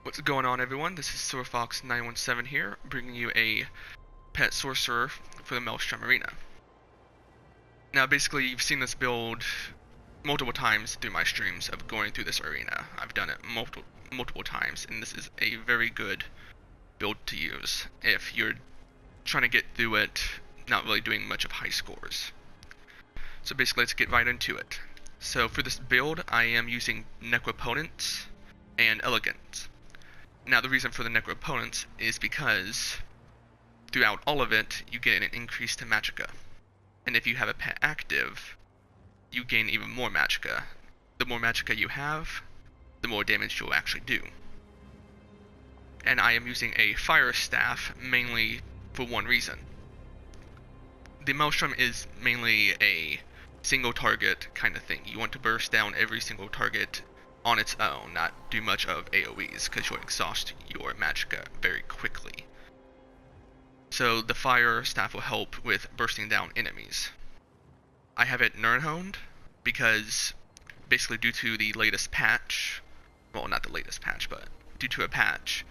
What's going on, everyone? This is SorFox917 here, bringing you a pet sorcerer for the Maelstrom Arena. Now, basically, you've seen this build multiple times through my streams of going through this arena. I've done it multiple times, and this is a very good build to use if you're trying to get through it, not really doing much of high scores. So basically, let's get right into it. So for this build, I am using Necropotence and Elegance. Now, the reason for the Necropotence is because throughout all of it, you get an increase to Magicka. And if you have a pet active, you gain even more Magicka. The more Magicka you have, the more damage you'll actually do. And I am using a Fire Staff mainly for one reason. The Maelstrom is mainly a single target kind of thing. You want to burst down every single target on its own, not do much of AoEs, because you'll exhaust your Magicka very quickly. So the Fire Staff will help with bursting down enemies. I have it Nirnhoned because basically due to the latest patch, well, not the latest patch, but due to a patch,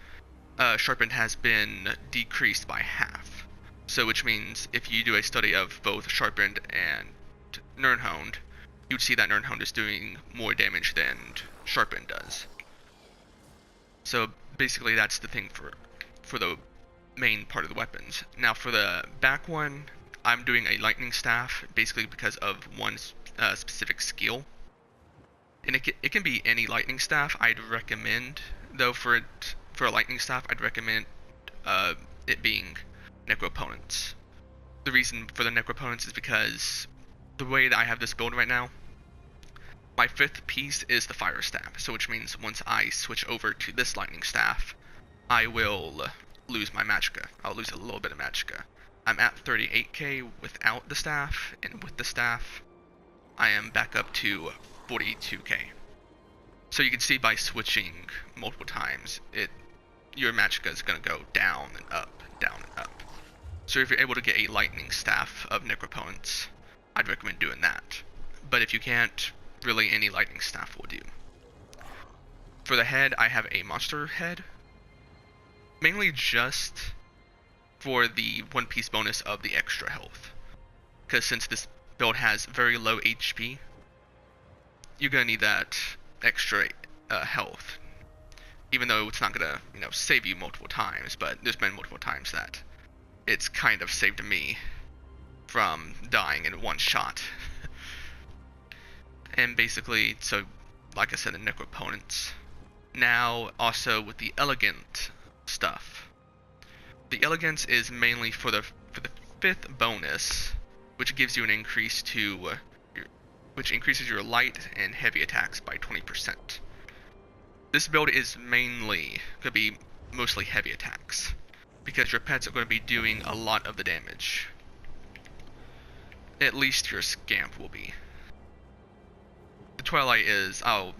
Sharpened has been decreased by half. So which means if you do a study of both Sharpened and Nirnhoned, you'd see that Nirnhoned is doing more damage than Sharpened does. So basically that's the thing for the main part of the weapons. Now for the back one, I'm doing a Lightning Staff basically because of one specific skill. And it can be any Lightning Staff. I'd recommend, though, for a Lightning Staff, I'd recommend it being Necropotence. The reason for the Necropotence is because the way that I have this build right now, my fifth piece is the Fire Staff, so which means once I switch over to this Lightning Staff, I will lose my Magicka. I'll lose a little bit of Magicka. I'm at 38k without the staff, and with the staff, I am back up to 42k. So you can see by switching multiple times, your Magicka is going to go down and up, down and up. So if you're able to get a Lightning Staff of Necropotence, I'd recommend doing that. But if you can't, really any Lightning Staff will do. For the head, I have a monster head, mainly just for the one piece bonus of the extra health. Because since this build has very low HP, you're gonna need that extra health. Even though it's not gonna, save you multiple times, but there's been multiple times that it's kind of saved me from dying in one shot. And basically, so like I said, the Necropotence. Now, also with the Elegant stuff. The Elegance is mainly for the fifth bonus, which gives you an increase to, which increases your light and heavy attacks by 20%. This build is mainly going to be mostly heavy attacks, because your pets are going to be doing a lot of the damage. At least your Scamp will be. The Twilight is, I'll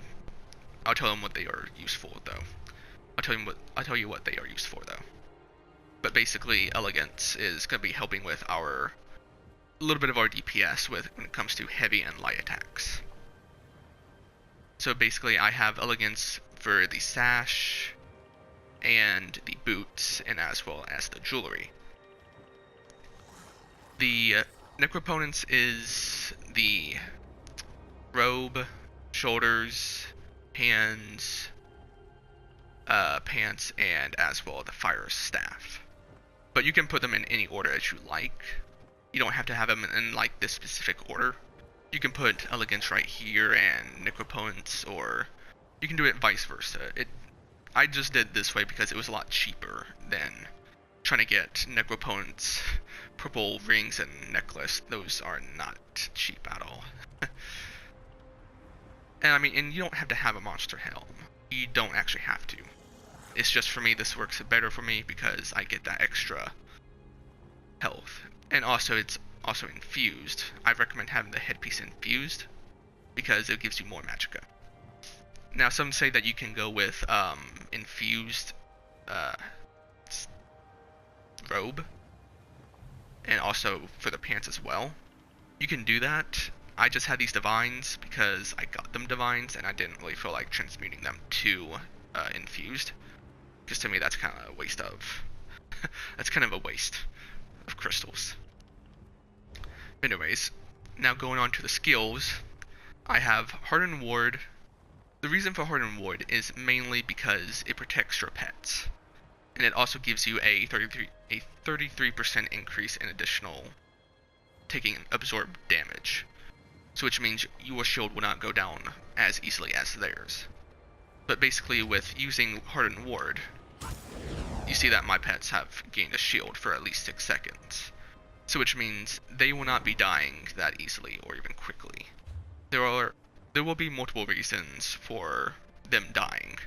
tell them what they are used for though. I'll tell you what they are used for though. But basically, Elegance is going to be helping with a little bit of our DPS when it comes to heavy and light attacks. So basically, I have Elegance for the sash and the boots, and as well as the jewelry. The Necropotence is the robe, shoulders, hands, pants, and as well the Fire Staff. But you can put them in any order as you like. You don't have to have them in like this specific order. You can put Elegance right here and Necropotence, or you can do it vice versa. I just did this way because it was a lot cheaper than trying to get Necropotence purple rings and necklace. Those are not cheap at all. And you don't have to have a monster helm. You don't actually have to. It's just for me, this works better for me because I get that extra health. And also, it's also infused. I recommend having the headpiece infused because it gives you more Magicka. Now, some say that you can go with infused robe, and also for the pants as well. You can do that. I just had these divines because I got them divines and I didn't really feel like transmuting them to infused. because to me that's kind of a waste of that's kind of a waste of crystals. Anyways, now going on to the skills, I have Hardened Ward. The reason for Hardened Ward is mainly because it protects your pets, and it also gives you a 33% increase in additional taking absorbed damage. So which means your shield will not go down as easily as theirs. But basically with using Hardened Ward, you see that my pets have gained a shield for at least 6 seconds. So which means they will not be dying that easily or even quickly. There will be multiple reasons for them dying,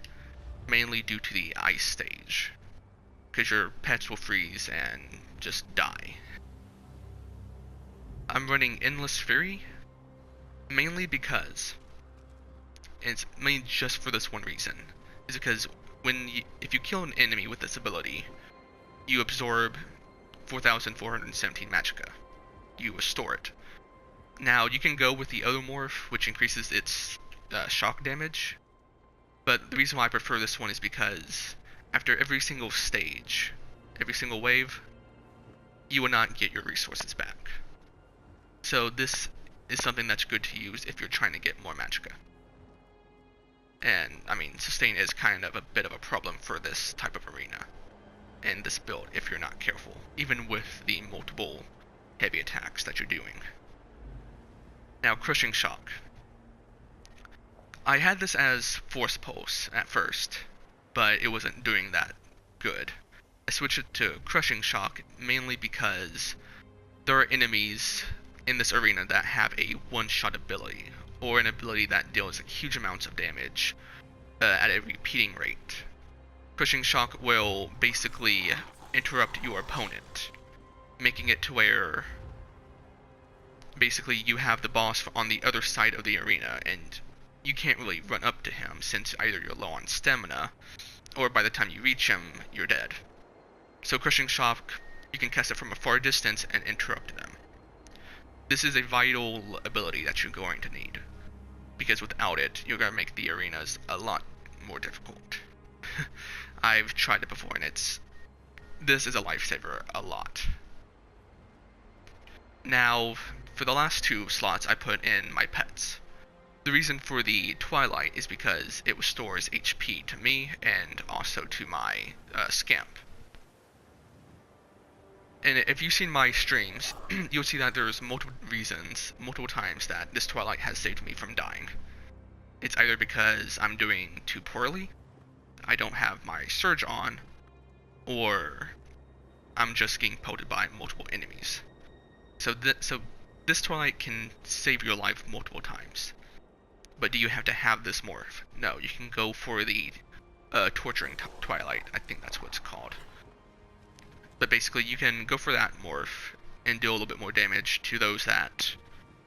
mainly due to the ice stage, because your pets will freeze and just die. I'm running Endless Fury, mainly because, and it's mainly just for this one reason, is because if you kill an enemy with this ability, you absorb 4,417 magicka. You restore it. Now, you can go with the other morph, which increases its shock damage, but the reason why I prefer this one is because after every single stage, every single wave, you will not get your resources back. So this is something that's good to use if you're trying to get more magicka. And, I mean, sustain is kind of a bit of a problem for this type of arena, and this build if you're not careful, even with the multiple heavy attacks that you're doing. Now, Crushing Shock. I had this as Force Pulse at first, but it wasn't doing that good. I switched it to Crushing Shock mainly because there are enemies in this arena that have a one-shot ability, or an ability that deals huge amounts of damage at a repeating rate. Crushing Shock will basically interrupt your opponent, making it to where basically you have the boss on the other side of the arena and you can't really run up to him since either you're low on stamina or by the time you reach him you're dead. So Crushing Shock, you can cast it from a far distance and interrupt them. This is a vital ability that you're going to need, because without it you're going to make the arenas a lot more difficult. I've tried it before and this is a lifesaver a lot. Now, for the last 2 slots I put in my pets. The reason for the Twilight is because it restores HP to me and also to my Scamp. And if you've seen my streams, you'll see that there's multiple times that this Twilight has saved me from dying. It's either because I'm doing too poorly, I don't have my Surge on, or I'm just getting pelted by multiple enemies. So this Twilight can save your life multiple times. But do you have to have this morph? No, you can go for the Torturing Twilight, I think that's what it's called. But basically you can go for that morph and deal a little bit more damage to those that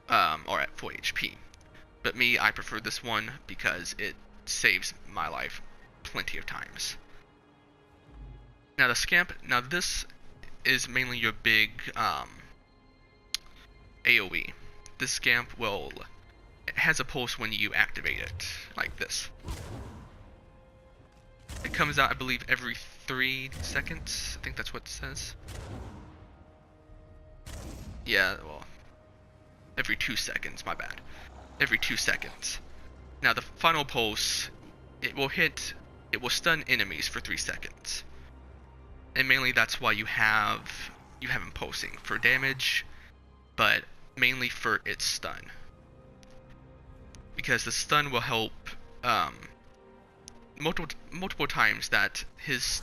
are at full HP. But me, I prefer this one because it saves my life plenty of times. Now the Scamp, now this is mainly your big AoE. This Scamp it has a pulse when you activate it, like this. It comes out, I believe, every 3 seconds. I think that's what it says. Yeah, well, every 2 seconds, my bad. Every 2 seconds. Now the final pulse, it will stun enemies for 3 seconds. And mainly that's why you have him pulsing for damage, but mainly for its stun. Because the stun will help multiple times that his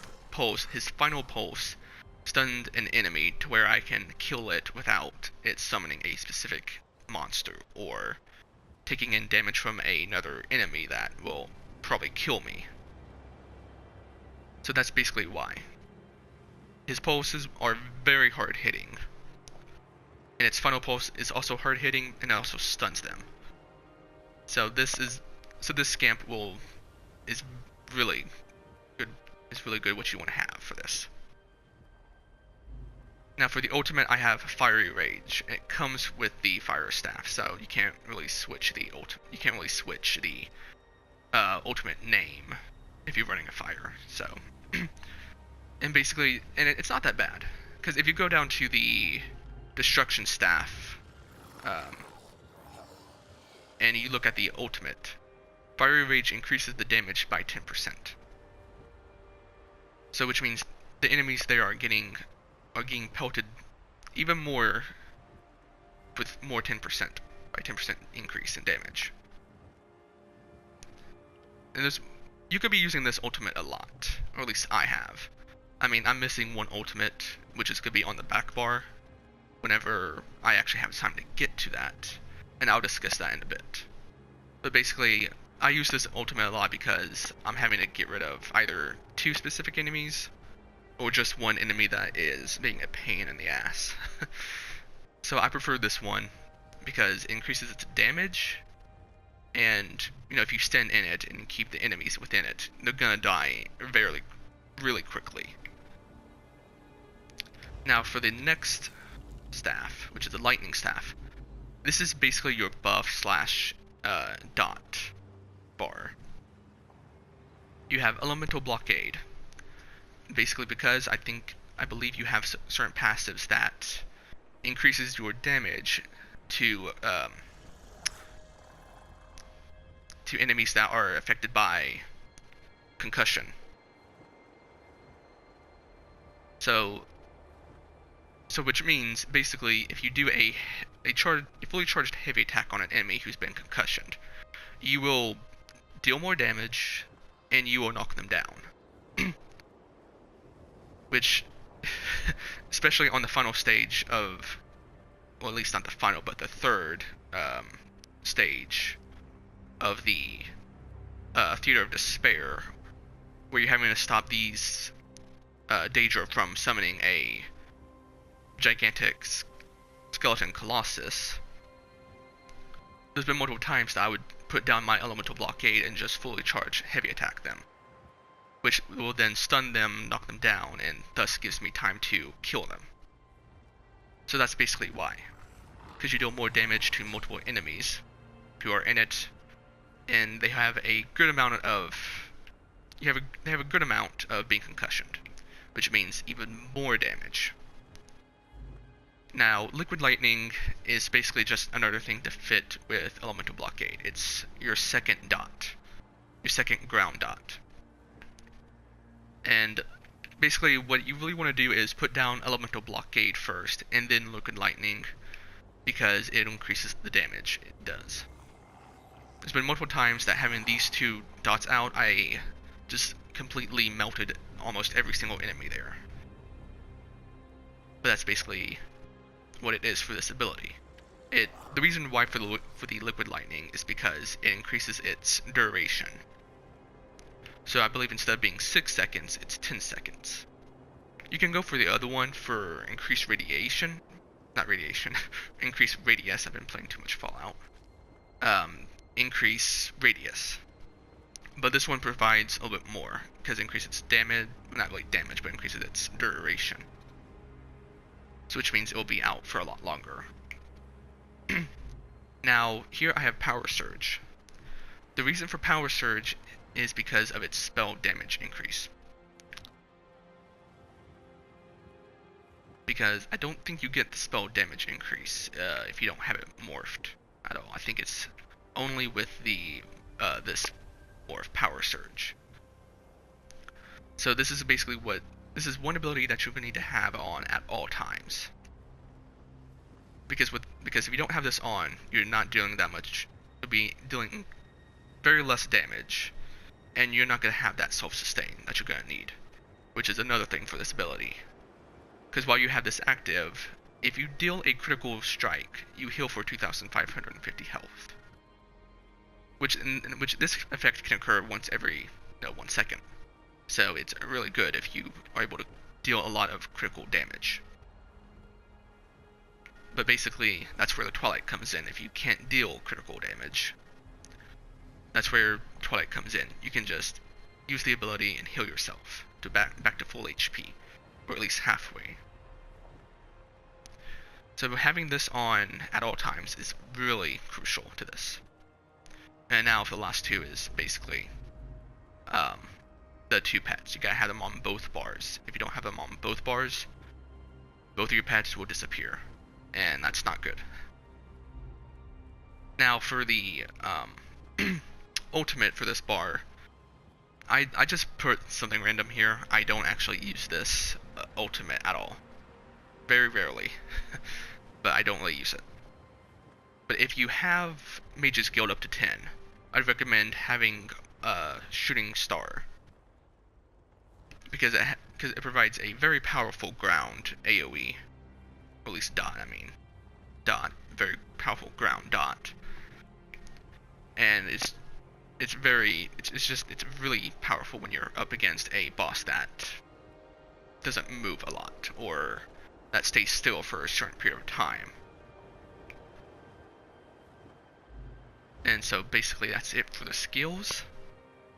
final pulse stunned an enemy to where I can kill it without it summoning a specific monster or taking in damage from another enemy that will probably kill me. So that's basically why. His pulses are very hard hitting, and its final pulse is also hard hitting and it also stuns them. So this Scamp is really good. It's really good what you want to have for this. Now for the ultimate, I have Fiery Rage. It comes with the Fire Staff, so you can't really switch the ultimate name if you're running a fire. So And basically, it's not that bad, because if you go down to the destruction staff, and you look at the ultimate, Fiery Rage increases the damage by 10%. So which means the enemies there are getting pelted even more with more 10% by 10% increase in damage. And you could be using this ultimate a lot, or at least I have. I mean, I'm missing one ultimate, which is going to be on the back bar, whenever I actually have time to get to that, and I'll discuss that in a bit. But basically, I use this ultimate a lot because I'm having to get rid of either 2 specific enemies, or just one enemy that is being a pain in the ass. So I prefer this one, because it increases its damage, and, you know, if you stand in it and keep the enemies within it, they're gonna die really quickly. Now for the next staff, which is the lightning staff, this is basically your buff slash dot bar. You have elemental blockade, basically because I believe you have certain passives that increases your damage to enemies that are affected by concussion. So which means basically if you do a fully charged heavy attack on an enemy who's been concussioned, you will deal more damage and you will knock them down. Which, especially on the final stage of, well, at least not the final, but the third stage of the Theater of Despair, where you're having to stop these Daedra from summoning a gigantic skeleton colossus. There's been multiple times that I would put down my elemental blockade and just fully charge heavy attack them, which will then stun them, knock them down, and thus gives me time to kill them. So that's basically why, because you deal more damage to multiple enemies who are in it, and they have a good amount of they have a good amount of being concussioned, which means even more damage. Now, Liquid Lightning is basically just another thing to fit with Elemental Blockade. It's your second dot, your second ground dot. And basically what you really want to do is put down Elemental Blockade first, and then Liquid Lightning, because it increases the damage it does. There's been multiple times that having these 2 dots out, I just completely melted almost every single enemy there. But that's basically what it is for this ability. The reason why for the Liquid Lightning is because it increases its duration. So I believe instead of being 6 seconds, it's 10 seconds. You can go for the other one for increased radiation. Not radiation. Increased radius. I've been playing too much Fallout. Increase radius. But this one provides a little bit more, because it increases its damage, not really damage, but increases its duration. So which means it will be out for a lot longer. Now, here I have Power Surge. The reason for Power Surge is because of its spell damage increase. Because I don't think you get the spell damage increase if you don't have it morphed at all. I think it's only with the this morph Power Surge. So this is basically this is one ability that you're going to need to have on at all times. Because if you don't have this on, you're not dealing that much. You'll be dealing very less damage, and you're not going to have that self-sustain that you're going to need, which is another thing for this ability. Because while you have this active, if you deal a critical strike, you heal for 2,550 health. Which this effect can occur once every 1 second. So it's really good if you are able to deal a lot of critical damage. But basically, that's where the Twilight comes in. If you can't deal critical damage, that's where Twilight comes in. You can just use the ability and heal yourself to back to full HP, or at least halfway. So having this on at all times is really crucial to this. And now for the last 2 is basically the two pets. You gotta have them on both bars. If you don't have them on both bars, both of your pets will disappear, and that's not good. Now for the ultimate for this bar, I just put something random here. I don't actually use this ultimate at all. Very rarely, but I don't really use it. But if you have Mage's Guild up to 10, I'd recommend having Shooting Star, because it provides a very powerful ground AoE, or at least dot. Very powerful ground dot, and it's really powerful when you're up against a boss that doesn't move a lot or that stays still for a certain period of time. And so basically that's it for the skills.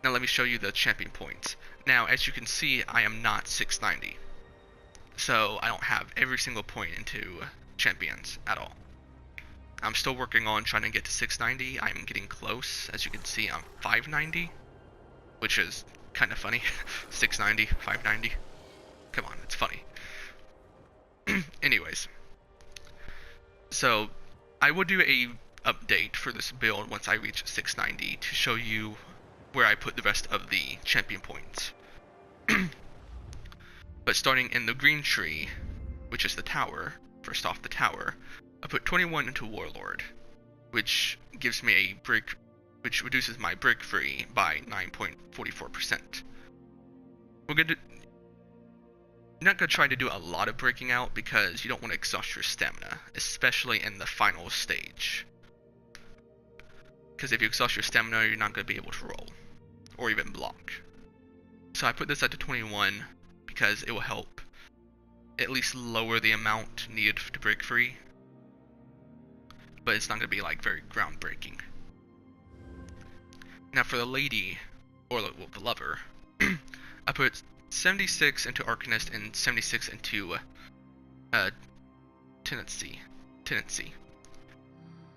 Now let me show you the champion points. Now as you can see, I am not 690, so I don't have every single point into champions at all. I'm still working on trying to get to 690. I'm getting close. As you can see, I'm 590, which is kind of funny. 690, 590. Come on, it's funny. Anyways, so I will do a update for this build once I reach 690 to show you where I put the rest of the champion points. But starting in the green tree, which is the tower, first off the tower, I put 21 into Warlord, which gives me a brick, which reduces my brick free by 9.44%. You're not going to try to do a lot of breaking out because you don't want to exhaust your stamina, especially in the final stage. Because if you exhaust your stamina, you're not going to be able to roll, or even block. So I put this at to 21 because it will help at least lower the amount needed to break free. But it's not going to be like very groundbreaking. Now for the lady, or the lover, I put 76 into Arcanist and 76 into Tenancy.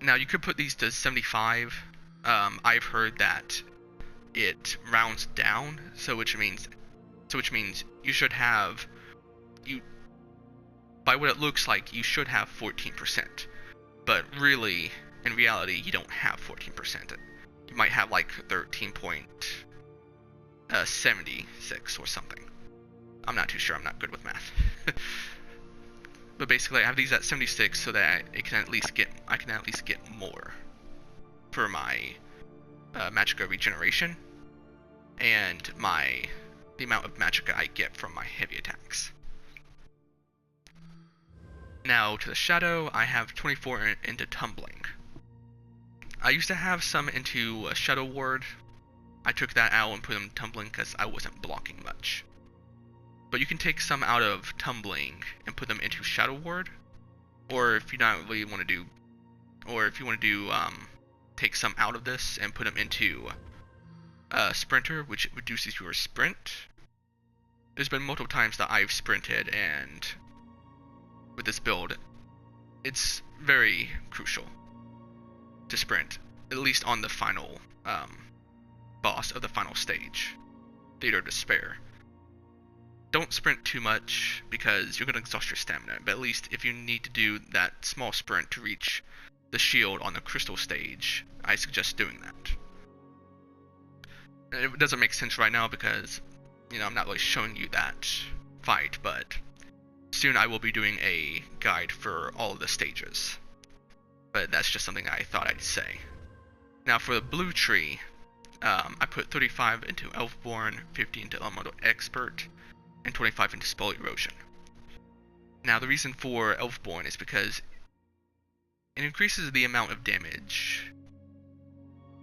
Now you could put these to 75. I've heard that it rounds down, which means you should have, by what it looks like, you should have 14%. But really, in reality, you don't have 14%. You might have like 13.76 or something. I'm not too sure. I'm not good with math. But basically, I have these at 76 so that I can at least get more for my magicka regeneration and the amount of magicka I get from my heavy attacks. Now to the shadow, I have 24 into tumbling. I used to have some into shadow ward. I took that out and put them in tumbling because I wasn't blocking much. But you can take some out of tumbling and put them into shadow ward, or if you don't really want to do, take some out of this and put them into sprinter, which reduces your sprint. There's been multiple times that I've sprinted, and with this build, it's very crucial to sprint, at least on the final boss of the final stage, Theater of Despair. Don't sprint too much because you're going to exhaust your stamina, but at least if you need to do that small sprint to reach the shield on the crystal stage, I suggest doing that. And it doesn't make sense right now because, I'm not really showing you that fight, but soon I will be doing a guide for all of the stages. But that's just something I thought I'd say. Now for the blue tree, I put 35 into Elfborn, 50 into Elemental Expert, and 25 into Spell Erosion. Now the reason for Elfborn is because it increases the amount of damage,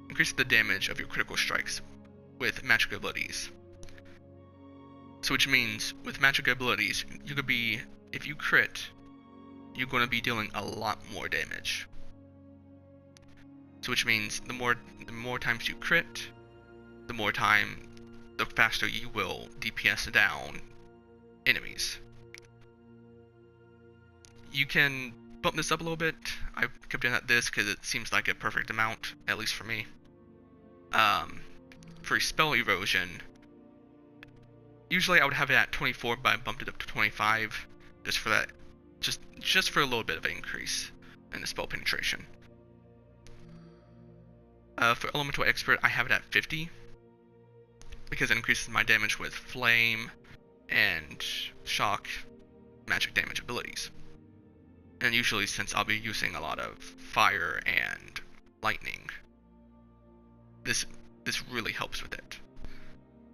increases the damage of your critical strikes with magic abilities. So which means with magic abilities, you could be, if you crit, you're going to be dealing a lot more damage. So which means the more times you crit, the faster you will DPS down enemies. You can bump this up a little bit. I kept doing this because it seems like a perfect amount, at least for me. For spell erosion, Usually I would have it at 24, but I bumped it up to 25 just for that, just for a little bit of an increase in the spell penetration. For Elemental Expert, I have it at 50 because it increases my damage with Flame and Shock magic damage abilities. And usually, since I'll be using a lot of Fire and Lightning, this really helps with it.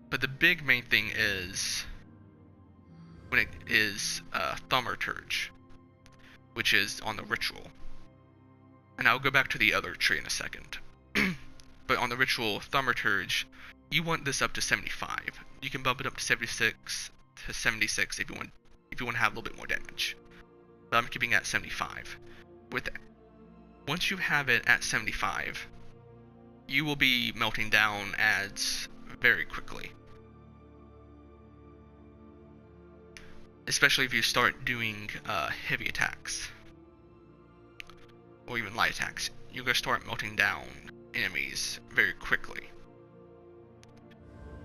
But the big main thing is when it is Thaumaturge, which is on the Ritual. And I'll go back to the other tree in a second. But on the Ritual Thaumaturge, you want this up to 75. You can bump it up to 76 to 76 if you want to have a little bit more damage. But I'm keeping it at 75. With that, once you have it at 75, you will be melting down ads very quickly. Especially if you start doing heavy attacks, or even light attacks. You're going to start melting down enemies very quickly.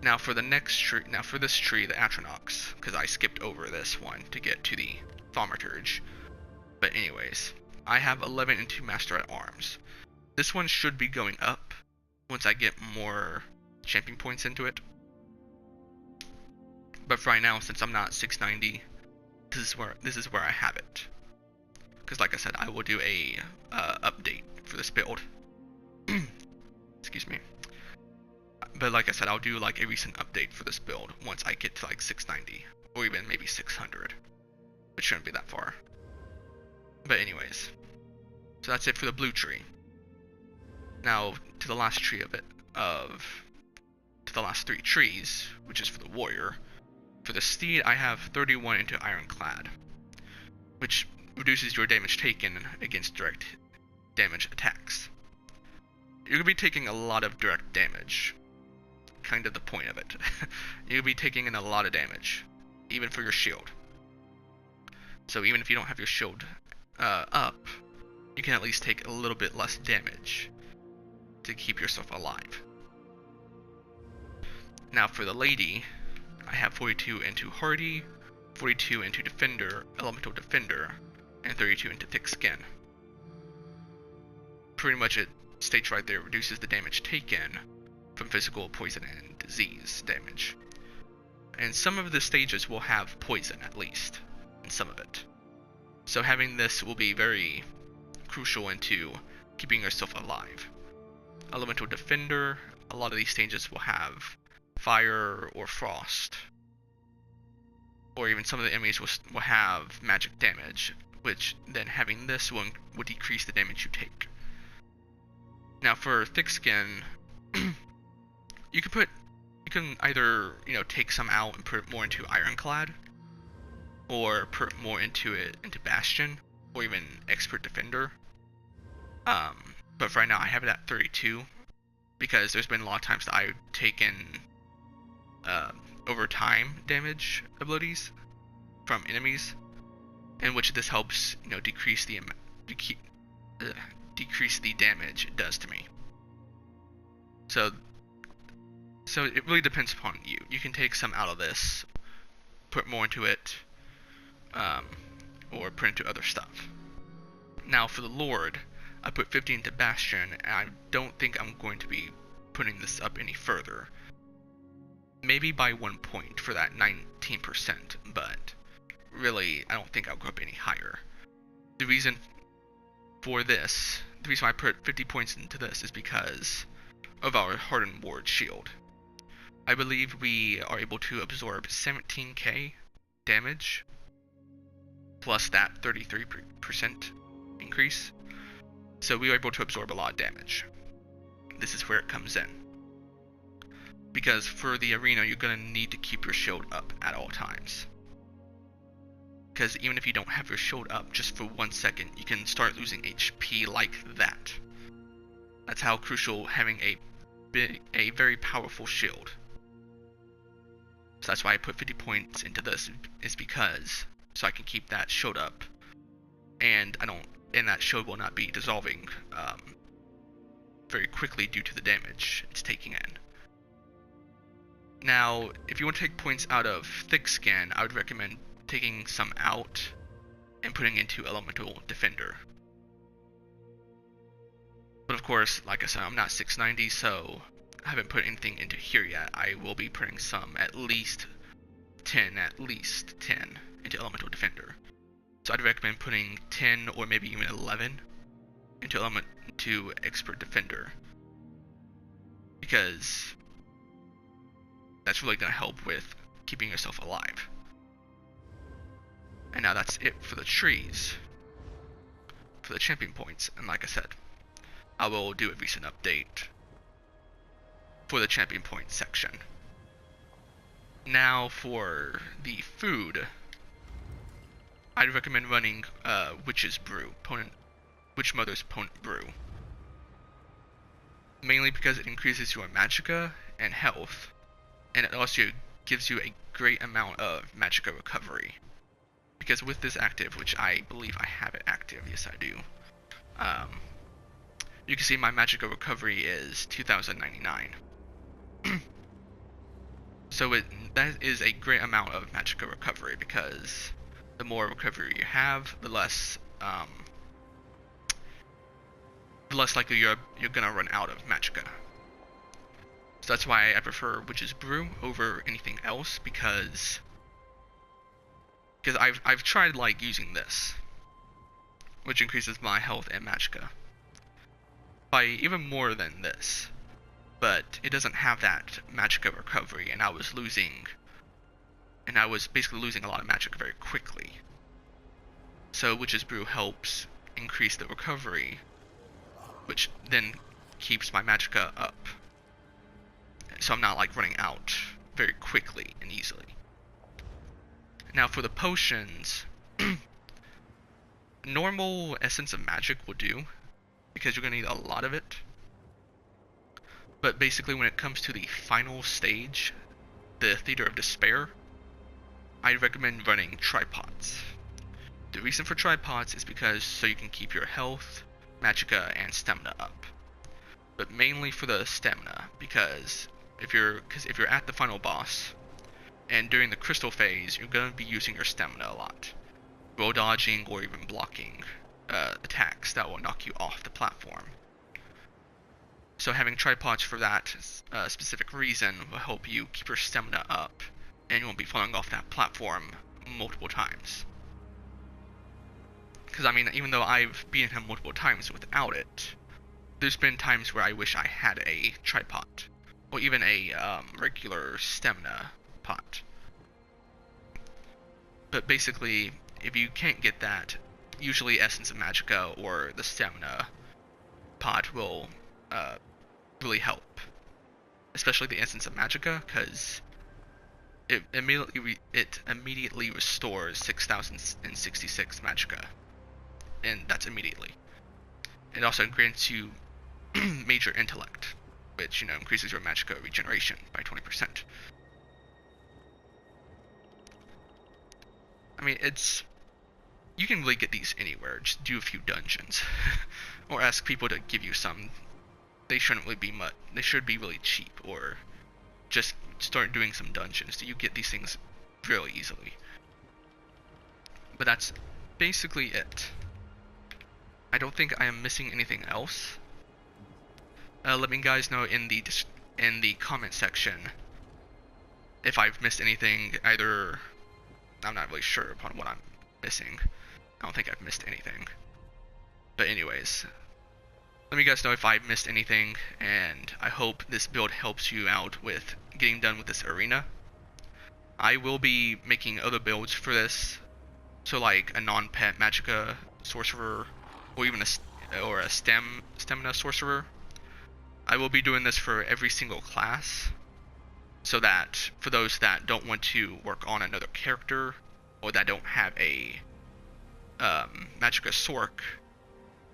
Now for the next tree, for this tree, the Atronox, because I skipped over this one to get to the Thaumaturge. But anyways, I have 11 and 2 Master at Arms. This one should be going up once I get more champion points into it. But for right now, since I'm not 690, this is where I have it. Because like I said, I will do a update for this build. Excuse me. But like I said, I'll do like a recent update for this build once I get to like 690 or even maybe 600, which shouldn't be that far. But anyways, so that's it for the blue tree. Now to the last tree to the last 3 trees, which is for the warrior. For the steed, I have 31 into Ironclad, which reduces your damage taken against direct damage attacks. You're going to be taking a lot of direct damage. Kind of the point of it. You'll be taking in a lot of damage, even for your shield. So even if you don't have your shield up, you can at least take a little bit less damage to keep yourself alive. Now for the lady, I have 42 into Hardy, 42 into Defender, Elemental Defender, and 32 into Thick Skin. Pretty much it states right there, reduces the damage taken from physical, poison, and disease damage. And some of the stages will have poison, at least, in some of it. So having this will be very crucial into keeping yourself alive. Elemental Defender, a lot of these stages will have fire or frost. Or even some of the enemies will have magic damage, which then having this one will decrease the damage you take. Now for Thick Skin, you can either, take some out and put more into Ironclad, or put more into Bastion, or even Expert Defender. But for right now I have it at 32, because there's been a lot of times that I've taken over time damage abilities from enemies, in which this helps, decrease the damage it does to me. So it really depends upon you. You can take some out of this, put more into it, or put into other stuff. Now for the Lord, I put 50 into Bastion, and I don't think I'm going to be putting this up any further. Maybe by 1 point for that 19%, but really I don't think I'll go up any higher. The reason why I put 50 points into this is because of our Hardened Ward shield. I believe we are able to absorb 17k damage, plus that 33% increase. So we are able to absorb a lot of damage. This is where it comes in. Because for the arena, you're going to need to keep your shield up at all times. Because even if you don't have your shield up just for 1 second, you can start losing HP like that. That's how crucial having a very powerful shield. So that's why I put 50 points into this, is because so I can keep that shield up, and that shield will not be dissolving very quickly due to the damage it's taking in. Now, if you want to take points out of Thick Skin, I would recommend taking some out and putting into Elemental Defender. But of course, like I said, I'm not 690, so I haven't put anything into here yet. I will be putting some, at least 10 into Elemental Defender. So I'd recommend putting 10 or maybe even 11 into Expert Defender, because that's really going to help with keeping yourself alive. And now that's it for the trees, for the champion points. And like I said, I will do a recent update for the champion points section. Now for the food, I'd recommend running Witch's Brew, Witch Mother's Potent Brew. Mainly because it increases your magicka and health, and it also gives you a great amount of magicka recovery. Because with this active, which I believe I have it active, yes I do, you can see my magicka recovery is 2099. So that is a great amount of magicka recovery, because the more recovery you have, the less likely you're gonna run out of magicka. So that's why I prefer Witch's Brew over anything else, because I've tried like using this, which increases my health and magicka by even more than this, but it doesn't have that magicka recovery, and I was basically losing a lot of magicka very quickly. So Witch's Brew helps increase the recovery, which then keeps my magicka up, so I'm not like running out very quickly and easily. Now for the potions, normal Essence of Magic will do, because you're going to need a lot of it. But basically when it comes to the final stage, the Theater of Despair, I recommend running tripods. The reason for tripods is because so you can keep your health, magicka, and stamina up. But mainly for the stamina, because if you're at the final boss, and during the crystal phase, you're going to be using your stamina a lot, roll dodging or even blocking attacks that will knock you off the platform. So having tripods for that specific reason will help you keep your stamina up, and you won't be falling off that platform multiple times. Because I mean, even though I've beaten him multiple times without it, there's been times where I wish I had a tripod, or even a regular stamina pot. But basically, if you can't get that, usually Essence of Magicka or the stamina pot will really help. Especially the Essence of Magicka, because it immediately restores 6066 magicka, and that's immediately. It also grants you major intellect, which increases your magicka regeneration by 20%. I mean, you can really get these anywhere. Just do a few dungeons, or ask people to give you some. They shouldn't really be they should be really cheap, or just start doing some dungeons. You get these things really easily. But that's basically it. I don't think I am missing anything else. Let me guys know in the comment section if I've missed anything. Either I'm not really sure upon what I'm missing. I don't think I've missed anything. But anyways, let me guys know if I've missed anything, and I hope this build helps you out with getting done with this arena. I will be making other builds for this, so like a non-pet magicka sorcerer, or even a stamina sorcerer. I will be doing this for every single class, so that for those that don't want to work on another character, or that don't have a magicka Sorc,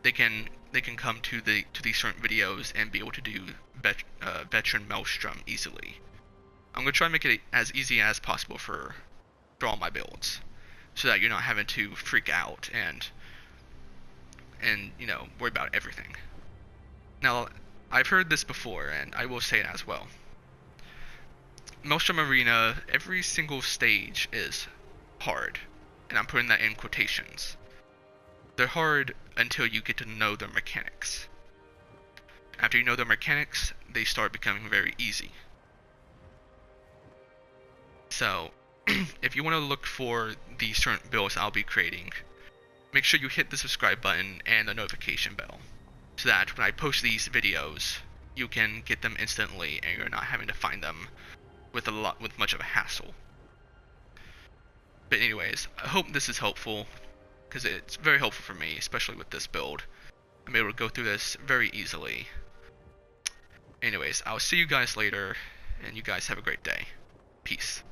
they can come to these certain videos and be able to do Vet Maelstrom easily. I'm gonna try and make it as easy as possible for all my builds, so that you're not having to freak out and worry about everything. Now, I've heard this before, and I will say it as well. Maelstrom Arena, every single stage is hard, and I'm putting that in quotations. They're hard until you get to know their mechanics. After you know their mechanics, they start becoming very easy. So, if you want to look for the certain builds I'll be creating, make sure you hit the subscribe button and the notification bell, so that when I post these videos, you can get them instantly and you're not having to find them with much of a hassle. But anyways, I hope this is helpful, because it's very helpful for me, especially with this build. I'm able to go through this very easily. Anyways, I'll see you guys later, and you guys have a great day. Peace.